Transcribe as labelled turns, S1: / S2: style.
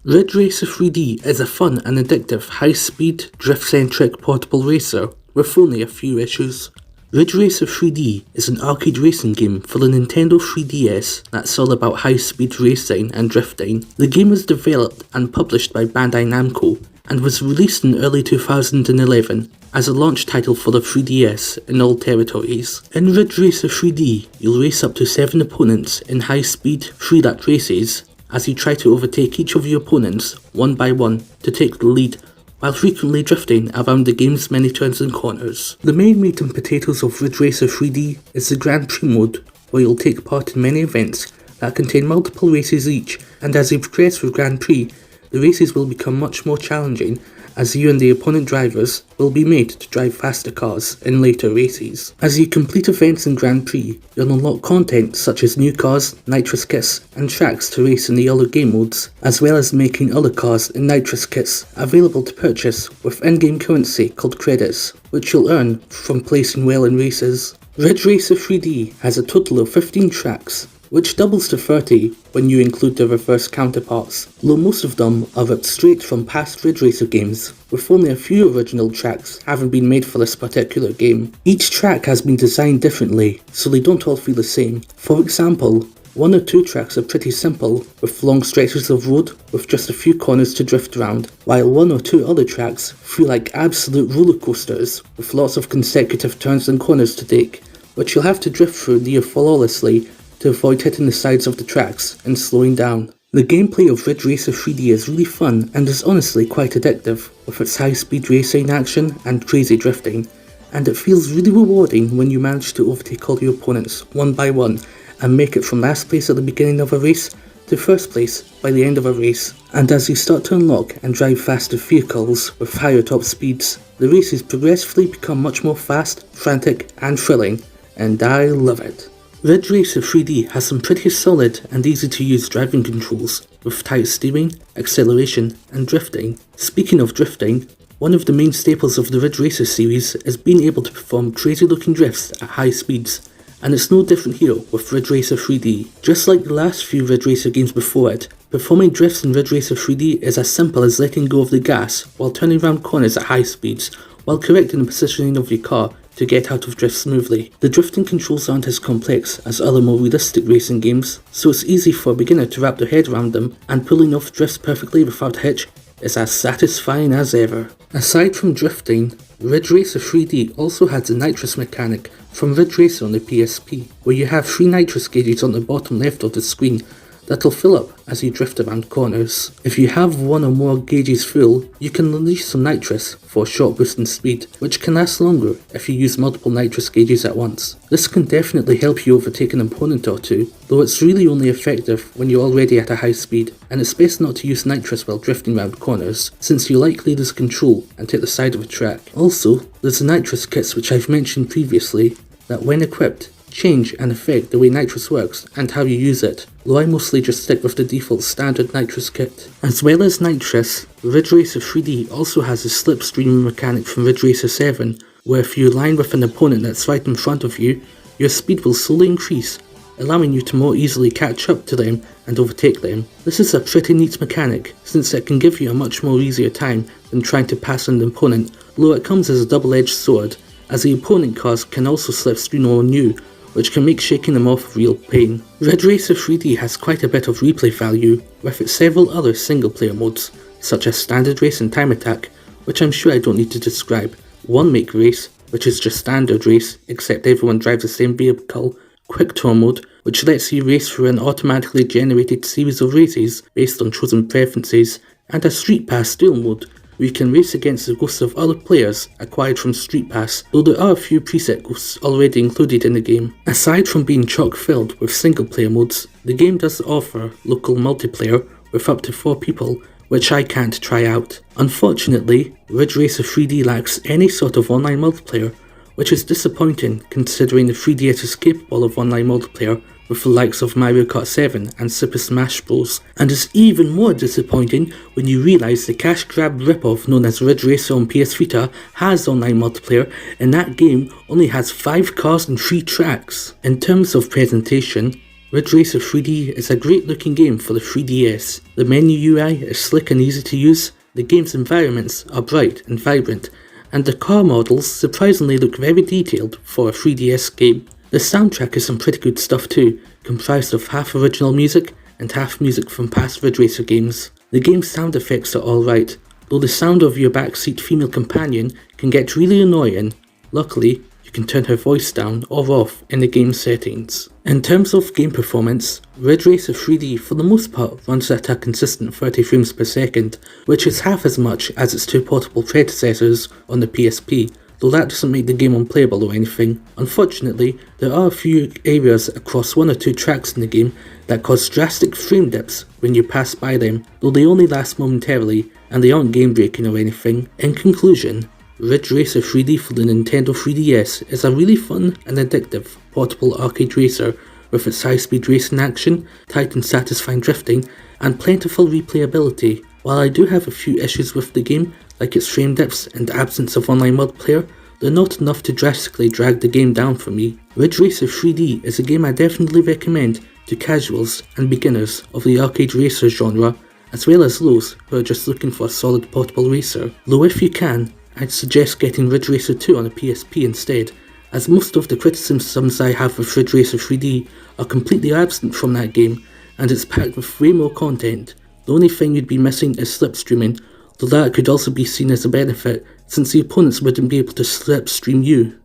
S1: Ridge Racer 3D is a fun and addictive high-speed, drift-centric portable racer with only a few issues. Ridge Racer 3D is an arcade racing game for the Nintendo 3DS that's all about high-speed racing and drifting. The game was developed and published by Bandai Namco and was released in early 2011 as a launch title for the 3DS in all territories. In Ridge Racer 3D, you'll race up to 7 opponents in high-speed, 3-lap races as you try to overtake each of your opponents one by one to take the lead, while frequently drifting around the game's many turns and corners. The main meat and potatoes of Ridge Racer 3D is the Grand Prix mode, where you'll take part in many events that contain multiple races each, and as you progress with Grand Prix, the races will become much more challenging as you and the opponent drivers will be made to drive faster cars in later races. As you complete events in Grand Prix, you'll unlock content such as new cars, nitrous kits, and tracks to race in the other game modes, as well as making other cars and nitrous kits available to purchase with in-game currency called credits, which you'll earn from placing well in races. Ridge Racer 3D has a total of 15 tracks, which doubles to 30 when you include their reverse counterparts, though most of them are ripped straight from past Ridge Racer games, with only a few original tracks having been made for this particular game. Each track has been designed differently, so they don't all feel the same. For example, 1 or 2 tracks are pretty simple, with long stretches of road with just a few corners to drift around, while 1 or 2 other tracks feel like absolute roller coasters, with lots of consecutive turns and corners to take, which you'll have to drift through near flawlessly to avoid hitting the sides of the tracks and slowing down. The gameplay of Ridge Racer 3D is really fun and is honestly quite addictive, with its high-speed racing action and crazy drifting, and it feels really rewarding when you manage to overtake all your opponents one by one and make it from last place at the beginning of a race to first place by the end of a race. And as you start to unlock and drive faster vehicles with higher top speeds, the races progressively become much more fast, frantic and thrilling, and I love it. Ridge Racer 3D has some pretty solid and easy to use driving controls with tight steering, acceleration and drifting. Speaking of drifting, one of the main staples of the Ridge Racer series is being able to perform crazy looking drifts at high speeds, and it's no different here with Ridge Racer 3D. Just like the last few Ridge Racer games before it, performing drifts in Ridge Racer 3D is as simple as letting go of the gas while turning around corners at high speeds, while correcting the positioning of your car to get out of drift smoothly. The drifting controls aren't as complex as other more realistic racing games, so it's easy for a beginner to wrap their head around them, and pulling off drifts perfectly without a hitch is as satisfying as ever. Aside from drifting, Ridge Racer 3D also has the nitrous mechanic from Ridge Racer on the PSP, where you have 3 nitrous gauges on the bottom left of the screen that'll fill up as you drift around corners. If you have 1 or more gauges full, you can release some nitrous for a short boost in speed, which can last longer if you use multiple nitrous gauges at once. This can definitely help you overtake an opponent or two, though it's really only effective when you're already at a high speed, and it's best not to use nitrous while drifting around corners, since you likely lose control and hit the side of a track. Also, there's the nitrous kits which I've mentioned previously, that when equipped, change and affect the way nitrous works and how you use it, though I mostly just stick with the default standard nitrous kit. As well as nitrous, Ridge Racer 3D also has a slipstream mechanic from Ridge Racer 7, where if you align with an opponent that's right in front of you, your speed will slowly increase, allowing you to more easily catch up to them and overtake them. This is a pretty neat mechanic, since it can give you a much more easier time than trying to pass an opponent, though it comes as a double-edged sword, as the opponent cars can also slipstream on you, which can make shaking them off a real pain. Ridge Racer 3D has quite a bit of replay value, with its several other single player modes, such as Standard Race and Time Attack, which I'm sure I don't need to describe, One Make Race, which is just standard race, except everyone drives the same vehicle, Quick Tour mode, which lets you race through an automatically generated series of races based on chosen preferences, and a Street Pass duel mode, where you can race against the ghosts of other players acquired from Street Pass, though there are a few preset ghosts already included in the game. Aside from being chock filled with single player modes, the game does offer local multiplayer with up to 4 people, which I can't try out. Unfortunately, Ridge Racer 3D lacks any sort of online multiplayer, which is disappointing considering the 3DS is capable of online multiplayer with the likes of Mario Kart 7 and Super Smash Bros. And is even more disappointing when you realise the cash grab ripoff known as Ridge Racer on PS Vita has online multiplayer, and that game only has 5 cars and 3 tracks. In terms of presentation, Ridge Racer 3D is a great looking game for the 3DS. The menu UI is slick and easy to use, the game's environments are bright and vibrant, and the car models surprisingly look very detailed for a 3DS game. The soundtrack is some pretty good stuff too, comprised of half original music and half music from past Ridge Racer games. The game's sound effects are alright, though the sound of your backseat female companion can get really annoying. Luckily, you can turn her voice down or off in the game settings. In terms of game performance, Ridge Racer 3D for the most part runs at a consistent 30 frames per second, which is half as much as its two portable predecessors on the PSP, though that doesn't make the game unplayable or anything. Unfortunately, there are a few areas across one or two tracks in the game that cause drastic frame dips when you pass by them, though they only last momentarily and they aren't game breaking or anything. In conclusion, Ridge Racer 3D for the Nintendo 3DS is a really fun and addictive portable arcade racer with its high-speed racing action, tight and satisfying drifting, and plentiful replayability. While I do have a few issues with the game, like its frame dips and absence of online multiplayer, they're not enough to drastically drag the game down for me. Ridge Racer 3D is a game I definitely recommend to casuals and beginners of the arcade racer genre, as well as those who are just looking for a solid portable racer. Though if you can, I'd suggest getting Ridge Racer 2 on a PSP instead, as most of the criticisms I have with Ridge Racer 3D are completely absent from that game, and it's packed with way more content. The only thing you'd be missing is slipstreaming, though that could also be seen as a benefit, since the opponents wouldn't be able to slipstream you.